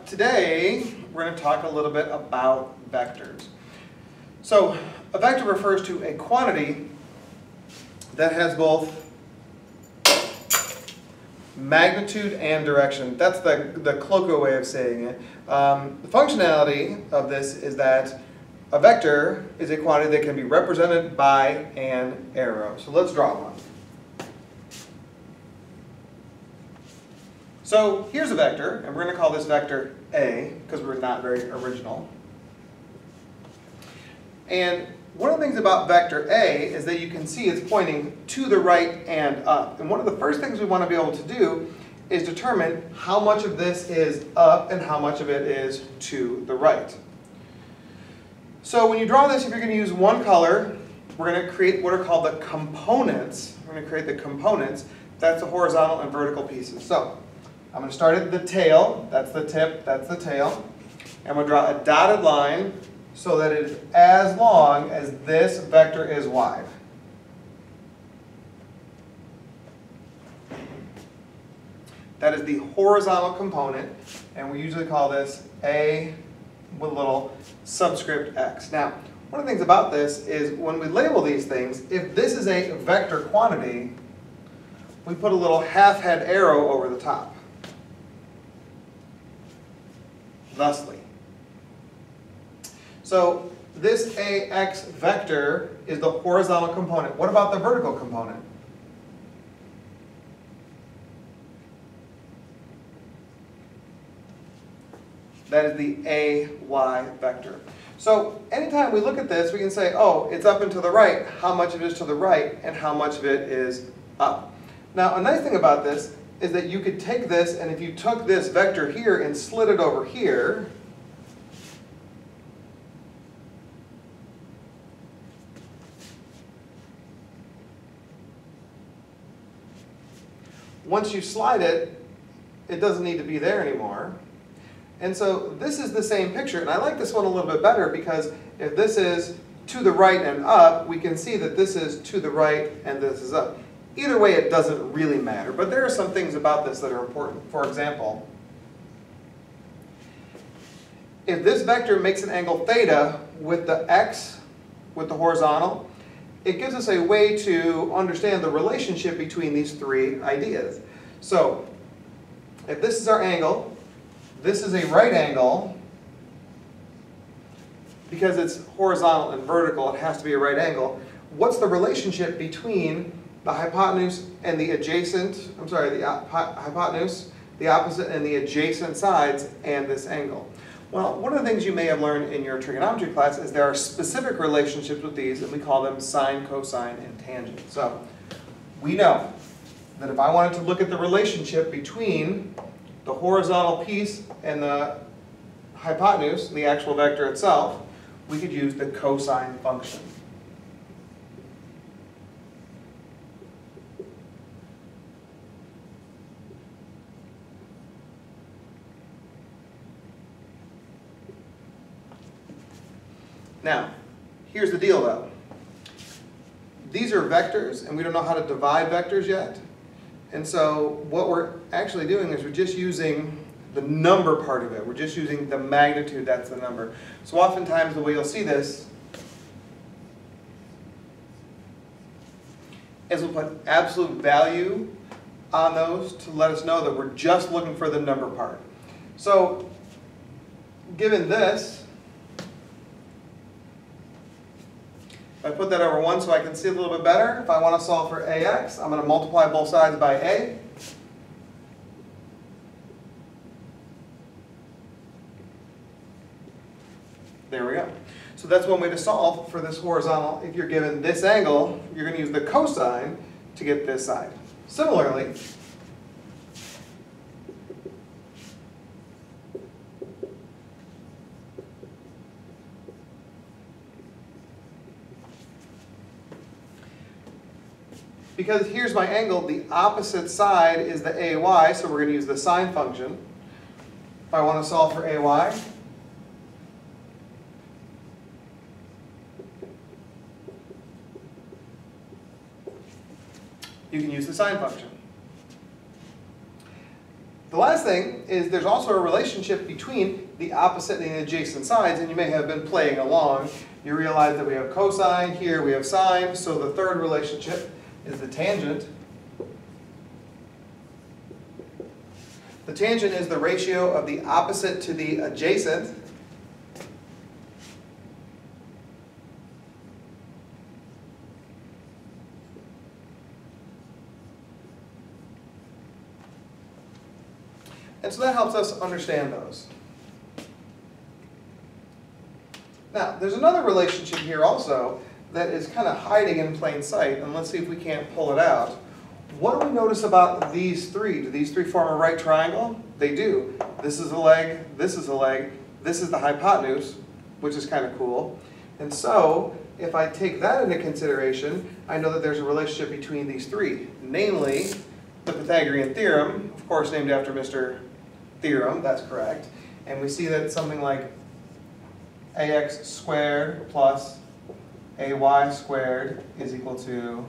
Today, we're going to talk a little bit about vectors. So, a vector refers to a quantity that has both magnitude and direction. That's the colloquial way of saying it. The functionality of this is that a vector is a quantity that can be represented by an arrow. So let's draw one. So here's a vector, and we're going to call this vector A, because we're not very original. And one of the things about vector A is that you can see it's pointing to the right and up. And one of the first things we want to be able to do is determine how much of this is up and how much of it is to the right. So when you draw this, if you're going to use one color, we're going to create what are called the components. We're going to create the components. That's the horizontal and vertical pieces. So I'm going to start at the tail. That's the tip. That's the tail. And we'll draw a dotted line so that it is as long as this vector is wide. That is the horizontal component, and we usually call this A with a little subscript X. Now, one of the things about this is when we label these things, if this is a vector quantity, we put a little half-head arrow over the top. Thusly. So this AX vector is the horizontal component. What about the vertical component? That is the AY vector. So anytime we look at this, we can say, oh, it's up and to the right. How much of it is to the right and how much of it is up? Now, a nice thing about this is that you could take this, and if you took this vector here and slid it over here, once you slide it, it doesn't need to be there anymore. And so this is the same picture, and I like this one a little bit better because if this is to the right and up, we can see that this is to the right and this is up. Either way, it doesn't really matter, but there are some things about this that are important. For example, if this vector makes an angle theta with the x, with the horizontal, it gives us a way to understand the relationship between these three ideas. So, if this is our angle, this is a right angle. Because it's horizontal and vertical, it has to be a right angle. What's the relationship between the hypotenuse and the adjacent, hypotenuse, the opposite and the adjacent sides, and this angle? Well, one of the things you may have learned in your trigonometry class is there are specific relationships with these, and we call them sine, cosine, and tangent. So, we know that if I wanted to look at the relationship between the horizontal piece and the hypotenuse, the actual vector itself, we could use the cosine function. Now, here's the deal though. These are vectors, and we don't know how to divide vectors yet. And so what we're actually doing is we're just using the number part of it. We're just using the magnitude, that's the number. So oftentimes the way you'll see this is we'll put absolute value on those to let us know that we're just looking for the number part. So given this, if I put that over 1 so I can see a little bit better, if I want to solve for AX, I'm going to multiply both sides by A. There we go. So that's one way to solve for this horizontal. If you're given this angle, you're going to use the cosine to get this side. Similarly, because here's my angle, the opposite side is the AY, so we're going to use the sine function. If I want to solve for AY, you can use the sine function. The last thing is there's also a relationship between the opposite and the adjacent sides, and you may have been playing along. You realize that we have cosine, here we have sine, so the third relationship is the tangent. The tangent is the ratio of the opposite to the adjacent. And so that helps us understand those. Now, there's another relationship here also that is kind of hiding in plain sight, and let's see if we can't pull it out. What do we notice about these three? Do these three form a right triangle? They do. This is a leg, this is a leg, this is the hypotenuse, which is kind of cool. And so, if I take that into consideration, I know that there's a relationship between these three, namely the Pythagorean theorem, of course named after Mr. Theorem, that's correct. And we see that it's something like ax squared plus ay squared is equal to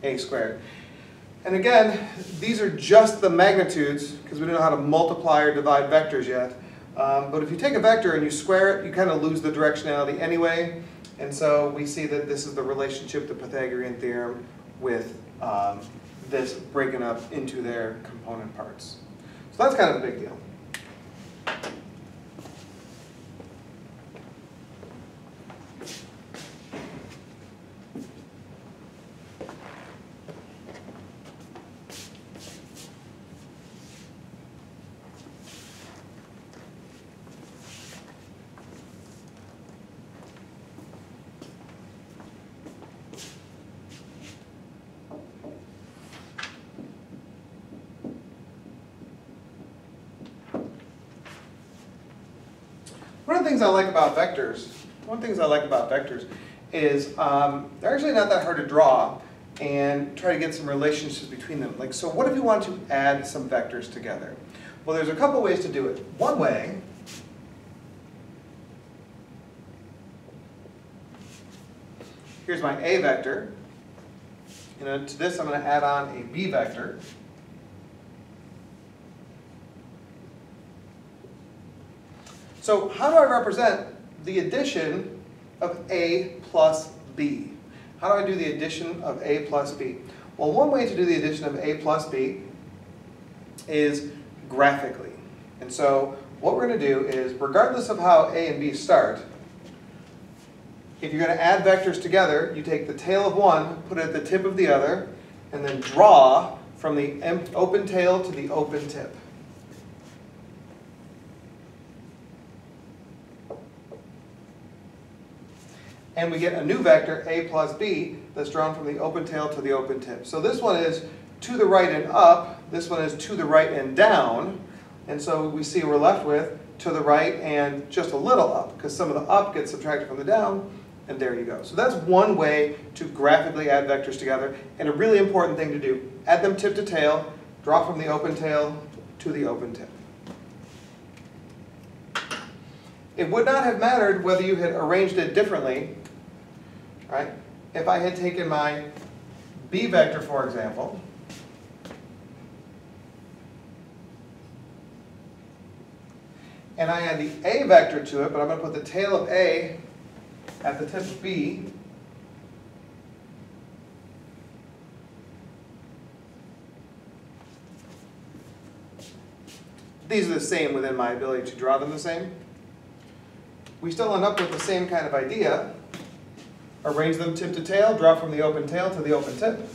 a squared. And again, these are just the magnitudes because we don't know how to multiply or divide vectors yet. But if you take a vector and you square it, you kind of lose the directionality anyway. And so we see that this is the relationship, the Pythagorean theorem, with this breaking up into their component parts. So that's kind of a big deal. One of the things I like about vectors is they're actually not that hard to draw and try to get some relationships between them. Like, so what if you want to add some vectors together? Well, there's a couple ways to do it. One way here's my A vector, and to this I'm going to add on a B vector. So how do I represent the addition of A plus B? How do I do the addition of A plus B? Well, one way to do the addition of A plus B is graphically. And so what we're going to do is, regardless of how A and B start, if you're going to add vectors together, you take the tail of one, put it at the tip of the other, and then draw from the open tail to the open tip. And we get a new vector, A plus B, that's drawn from the open tail to the open tip. So this one is to the right and up, this one is to the right and down, and so we see we're left with to the right and just a little up, because some of the up gets subtracted from the down, and there you go. So that's one way to graphically add vectors together, and a really important thing to do. Add them tip to tail, draw from the open tail to the open tip. It would not have mattered whether you had arranged it differently, right? If I had taken my B vector, for example, and I add the A vector to it, but I'm going to put the tail of A at the tip of B, these are the same within my ability to draw them the same. We still end up with the same kind of idea. Arrange them tip to tail, draw from the open tail to the open tip.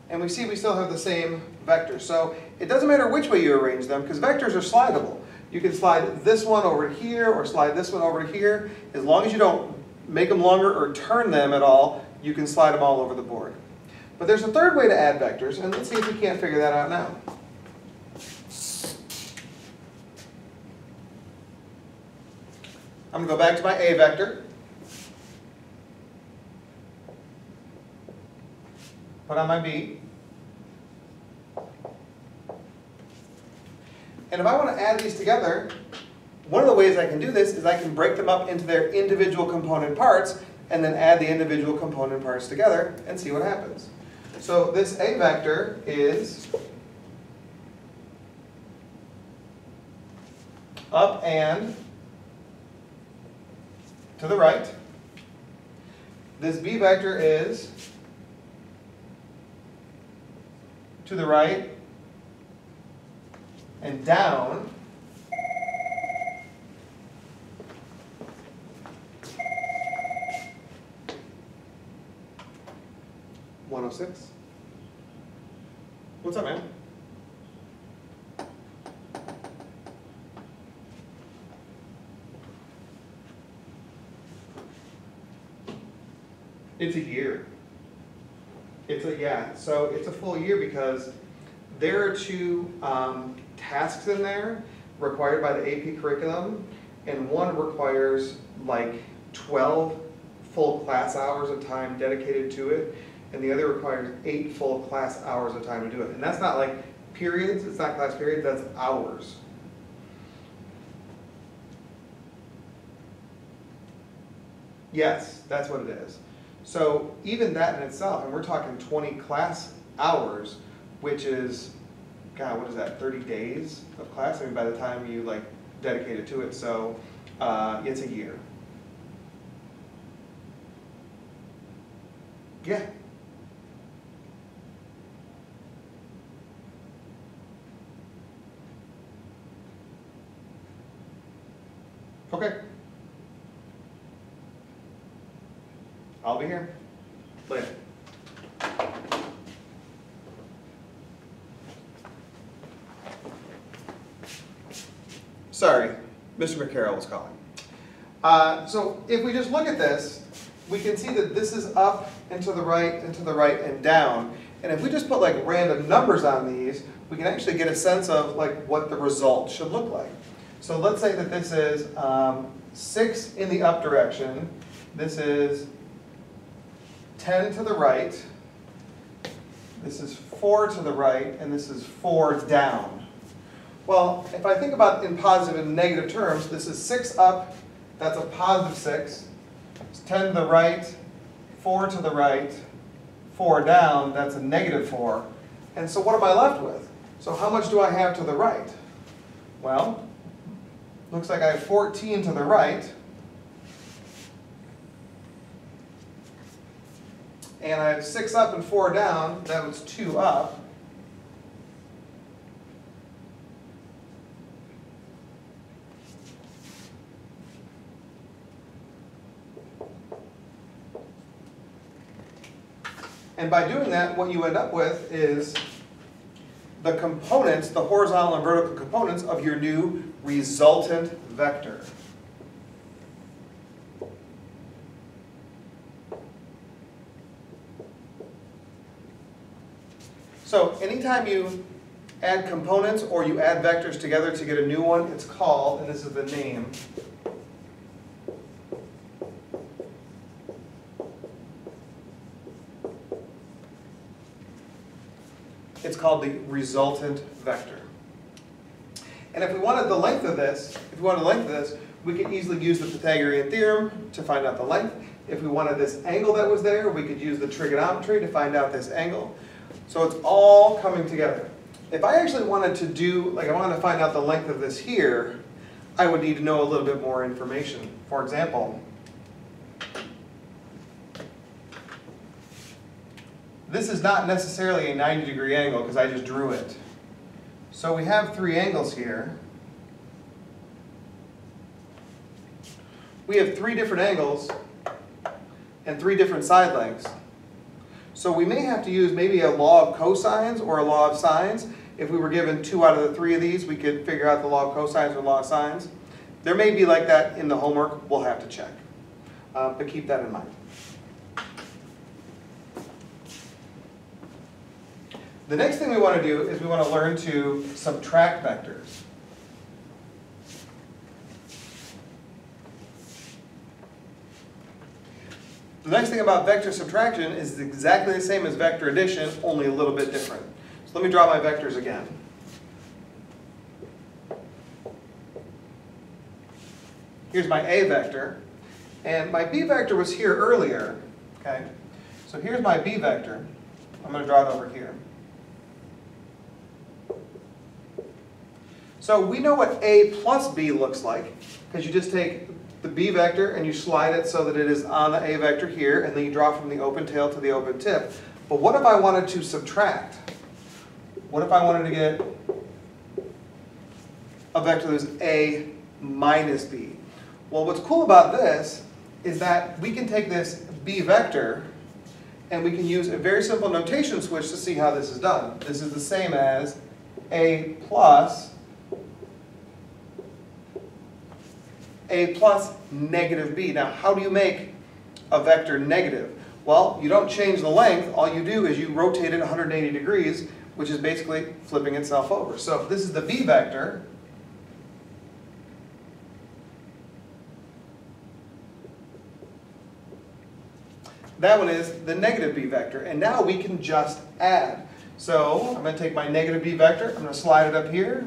And we see we still have the same vectors. So it doesn't matter which way you arrange them, because vectors are slidable. You can slide this one over here or slide this one over here. As long as you don't make them longer or turn them at all, you can slide them all over the board. But there's a third way to add vectors, and let's see if we can't figure that out now. I'm going to go back to my A vector. Put on my B. And if I want to add these together, one of the ways I can do this is I can break them up into their individual component parts, and then add the individual component parts together and see what happens. So this A vector is up and to the right. This B vector is to the right and down. (106). What's up, man? It's a year. So it's a full year because there are two tasks in there required by the AP curriculum, and one requires like 12 full class hours of time dedicated to it, and the other requires 8 full class hours of time to do it. And that's not like periods, it's not class periods, that's hours. Yes, that's what it is. So even that in itself, and we're talking 20 class hours, which is, God, what is that, 30 days of class? I mean, by the time you like dedicate it to it, so it's a year. Yeah. Okay. I'll be here. Later. Sorry, Mr. McCarroll was calling. So if we just look at this, we can see that this is up and to the right and to the right and down. And if we just put like random numbers on these, we can actually get a sense of like what the result should look like. So let's say that this is 6 in the up direction. This is 10 to the right. This is 4 to the right, and this is 4 down. Well, if I think about in positive and negative terms, this is 6 up, that's a positive 6. It's 10 to the right, 4 to the right, 4 down, that's a negative 4. And so what am I left with? So how much do I have to the right? Well, looks like I have 14 to the right. And I have 6 up and 4 down, that was 2 up. And by doing that, what you end up with is the components, the horizontal and vertical components of your new resultant vector. So anytime you add components or you add vectors together to get a new one, it's called, and this is the name, it's called the resultant vector. And if we wanted the length of this, we could easily use the Pythagorean theorem to find out the length. If we wanted this angle that was there, we could use the trigonometry to find out this angle. So it's all coming together. If I actually wanted to do, like I wanted to find out the length of this here, I would need to know a little bit more information. For example, this is not necessarily a 90-degree angle because I just drew it. So we have 3 angles here. We have 3 different angles and 3 different side lengths. So we may have to use maybe a law of cosines or a law of sines. If we were given 2 out of the 3 of these, we could figure out the law of cosines or law of sines. There may be like that in the homework. We'll have to check. But keep that in mind. The next thing we want to do is we want to learn to subtract vectors. The next thing about vector subtraction is exactly the same as vector addition, only a little bit different. So let me draw my vectors again. Here's my A vector. And my b vector was here earlier, okay? So here's my b vector. I'm going to draw it over here. So we know what a plus b looks like, because you just take the b vector and you slide it so that it is on the a vector here, and then you draw from the open tail to the open tip. But what if I wanted to subtract? What if I wanted to get a vector that is a minus b? Well, what's cool about this is that we can take this b vector and we can use a very simple notation switch to see how this is done. This is the same as a plus negative b. Now, how do you make a vector negative? Well, you don't change the length. All you do is you rotate it 180 degrees, which is basically flipping itself over. So if this is the b vector, that one is the negative b vector. And now we can just add. So I'm going to take my negative b vector, I'm going to slide it up here.